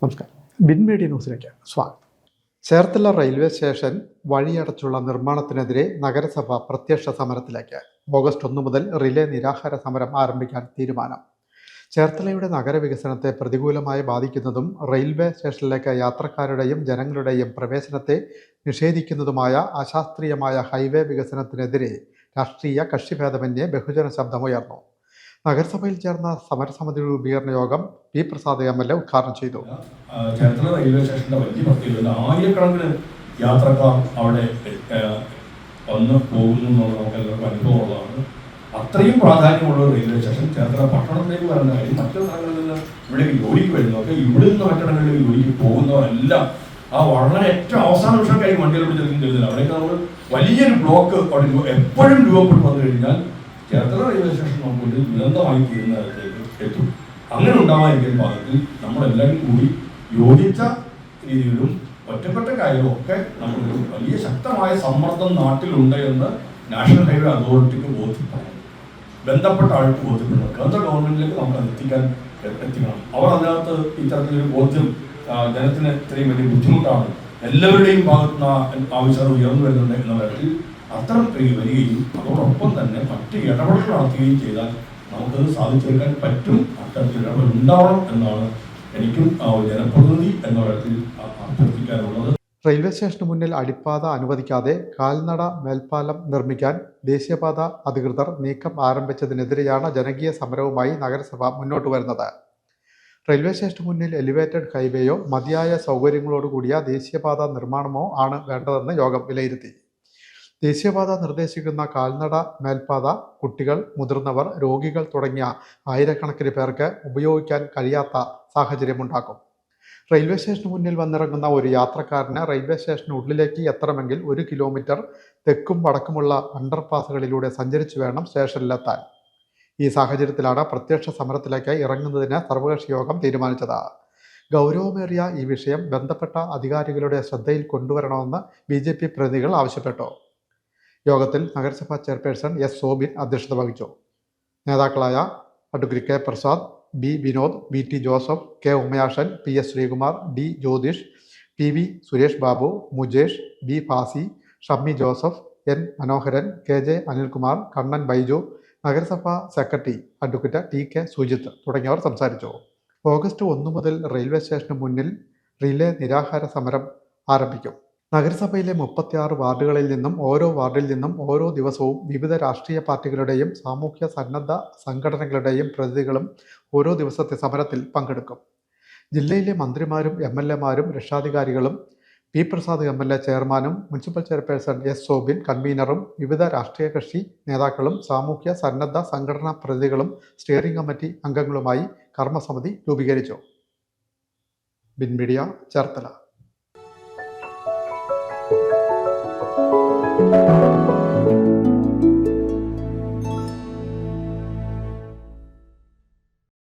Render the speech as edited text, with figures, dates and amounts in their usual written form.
നമസ്കാരം. Bin media ന്യൂസിലേക്ക് സ്വാഗതം. ചേർത്തല റെയിൽവേ സ്റ്റേഷൻ വഴിയടച്ചുള്ള നിർമ്മാണത്തിനെതിരെ നഗരസഭ പ്രത്യക്ഷ സമരത്തിലേക്ക്. ഓഗസ്റ്റ് 1 മുതൽ റിലേ നിരാഹാര സമരം ആരംഭിക്കാൻ തീരുമാനം. ചേർത്തലയുടെ നഗരവികസനത്തെ പ്രതികൂലമായി ബാധിക്കുന്നതും റെയിൽവേ സ്റ്റേഷനിലേക്ക് യാത്രക്കാരുടെയും ജനങ്ങളുടെയും പ്രവേശനത്തെ നിഷേധിക്കുന്നതുമായ അശാസ്ത്രീയമായ ഹൈവേ വികസനത്തിനെതിരെ രാഷ്ട്രീയ കക്ഷിഭേദമന്യേ ബഹുജന ശബ്ദമുയർന്നു. നഗരസഭയിൽ ചേർന്ന സമരസമിതി രൂപീകരണ യോഗം പി പ്രസാദ് MLA ഉദ്ഘാടനം ചെയ്തു. ചേർത്തല റെയിൽവേ സ്റ്റേഷന്റെ വലിയ പ്രത്യേകത ആയിരക്കണക്കിന് യാത്രക്കാർ അവിടെ വന്ന് പോകുന്നു എന്നുള്ളത് നമുക്ക് എല്ലാവർക്കും അനുഭവമുള്ളതാണ്. അത്രയും പ്രാധാന്യമുള്ള റെയിൽവേ സ്റ്റേഷൻ ചേർത്തല പട്ടണത്തിലേക്ക് വരുന്ന കാര്യം മറ്റു സ്ഥലങ്ങളിൽ നിന്ന് ഇവിടേക്ക് ജോലിക്ക് വരുന്നവർക്ക് ഇവിടെ നിന്ന് മറ്റിടങ്ങളിലേക്ക് ജോലിക്ക് പോകുന്നവരെല്ലാം വളരെ ഏറ്റവും അവസാന നിമിഷമൊക്കെ വണ്ടികൾ പിടിച്ചെടുക്കും കരുതില്ല. അവിടേക്ക് നമ്മൾ വലിയൊരു ബ്ലോക്ക് എപ്പോഴും രൂപപ്പെട്ട് വന്നു കഴിഞ്ഞാൽ ചേർത്തല റെയിൽവേ സ്റ്റേഷൻ നമുക്കൊരു ദുരന്തമായി തീരുന്ന തരത്തിലേക്ക് എത്തും. അങ്ങനെ ഉണ്ടാവാതിരിക്കുന്ന ഭാഗത്തിൽ നമ്മളെല്ലാവരും കൂടി യോജിച്ച രീതിയിലും ഒറ്റപ്പെട്ട കാര്യവും ഒക്കെ നമ്മളൊരു വലിയ ശക്തമായ സമ്മർദ്ദം നാട്ടിലുണ്ട് എന്ന് നാഷണൽ ഹൈവേ അതോറിറ്റിക്ക് ബോധ്യപ്പെടണം. ബന്ധപ്പെട്ട ആൾക്ക് ബോധ്യപ്പെടണം. കേന്ദ്ര ഗവൺമെന്റിലേക്ക് നമുക്ക് അത് എത്തിക്കണം. അവർ അതിനകത്ത് ഇത്തരത്തിലൊരു ബോധ്യം ജനത്തിന് ഇത്രയും വലിയ ബുദ്ധിമുട്ടാണ്, എല്ലാവരുടെയും ഭാഗത്തുനിന്ന് ആവശ്യങ്ങൾ ഉയർന്നു വരുന്നുണ്ട് എന്ന തരത്തിൽ അത്തരം വരികയും അതോടൊപ്പം തന്നെ മറ്റ് ഇടപെടൽ നടത്തുകയും ചെയ്താൽ നമുക്കത് സാധിച്ചെടുക്കാൻ പറ്റും. അത്തരത്തിൽ ഇടപെടൽ ഉണ്ടാവണം എന്നാണ് എനിക്കും ജനപ്രതിനിധി എന്ന തരത്തിൽ അഭ്യർത്ഥിക്കാനുള്ളത്. റെയിൽവേ സ്റ്റേഷന് മുന്നിൽ അടിപ്പാത അനുവദിക്കാതെ കാൽനട മേൽപ്പാലം നിർമ്മിക്കാൻ ദേശീയപാത അധികൃതർ നീക്കം ആരംഭിച്ചതിനെതിരെയാണ് ജനകീയ സമരവുമായി നഗരസഭ മുന്നോട്ട് വരുന്നത്. റെയിൽവേ സ്റ്റേഷന് മുന്നിൽ എലിവേറ്റഡ് ഹൈവേയോ മതിയായ സൗകര്യങ്ങളോടുകൂടിയ ദേശീയപാത നിർമ്മാണമോ ആണ് വേണ്ടതെന്ന് യോഗം വിലയിരുത്തി. ദേശീയപാത നിർദ്ദേശിക്കുന്ന കാൽനട മേൽപ്പാത കുട്ടികൾ, മുതിർന്നവർ, രോഗികൾ തുടങ്ങിയ ആയിരക്കണക്കിന് പേർക്ക് ഉപയോഗിക്കാൻ കഴിയാത്ത സാഹചര്യമുണ്ടാക്കും. റെയിൽവേ സ്റ്റേഷന് മുന്നിൽ വന്നിറങ്ങുന്ന ഒരു യാത്രക്കാരന് റെയിൽവേ സ്റ്റേഷനുള്ളിലേക്ക് എത്തണമെങ്കിൽ 1 കിലോമീറ്റർ തെക്കും വടക്കുമുള്ള അണ്ടർപാസുകളിലൂടെ സഞ്ചരിച്ചു വേണം സ്റ്റേഷനിലെത്താൻ. ഈ സാഹചര്യത്തിലാണ് പ്രത്യക്ഷ സമരത്തിലേക്ക് ഇറങ്ങുന്നതിന് സർവകക്ഷി യോഗം തീരുമാനിച്ചത്. ഗൗരവമേറിയ ഈ വിഷയം ബന്ധപ്പെട്ട അധികാരികളുടെ ശ്രദ്ധയിൽ കൊണ്ടുവരണമെന്ന് BJP പ്രതിനിധികൾ ആവശ്യപ്പെട്ടു. യോഗത്തിൽ നഗരസഭാ ചെയർപേഴ്സൺ S. സോബിൻ അധ്യക്ഷത വഹിച്ചു. നേതാക്കളായ advocate K. Prasad, B. Vinod, BT Joseph, K. Umayashan, PS. Sreekumar, D. Jyothish, PV. Suresh Babu, Mujesh, B. Fasi, Shammi Joseph, N. Manoharan, KJ. Anilkumar, Kannan Baiju, നഗരസഭാ സെക്രട്ടറി അഡ്വക്കേറ്റ് TK. സുജിത്ത് തുടങ്ങിയവർ സംസാരിച്ചു. ഓഗസ്റ്റ് 1 മുതൽ റെയിൽവേ സ്റ്റേഷന് മുന്നിൽ റിലേ നിരാഹാര സമരം ആരംഭിക്കും. നഗരസഭയിലെ 36 വാർഡുകളിൽ നിന്നും ഓരോ വാർഡിൽ നിന്നും ഓരോ ദിവസവും വിവിധ രാഷ്ട്രീയ പാർട്ടികളുടെയും സാമൂഹ്യ സന്നദ്ധ സംഘടനകളുടെയും പ്രതിനിധികളും ഓരോ ദിവസത്തെ സമരത്തിൽ പങ്കെടുക്കും. ജില്ലയിലെ മന്ത്രിമാരും MLAമാരും രക്ഷാധികാരികളും പി പ്രസാദ് MLA ചെയർമാനും മുനിസിപ്പൽ ചെയർപേഴ്സൺ S. സോബിൻ കൺവീനറും വിവിധ രാഷ്ട്രീയ കക്ഷി നേതാക്കളും സാമൂഹ്യ സന്നദ്ധ സംഘടനാ പ്രതിനിധികളും സ്റ്റിയറിംഗ് കമ്മിറ്റി അംഗങ്ങളുമായി കർമ്മസമിതി രൂപീകരിച്ചു. Bin media, Cherthala.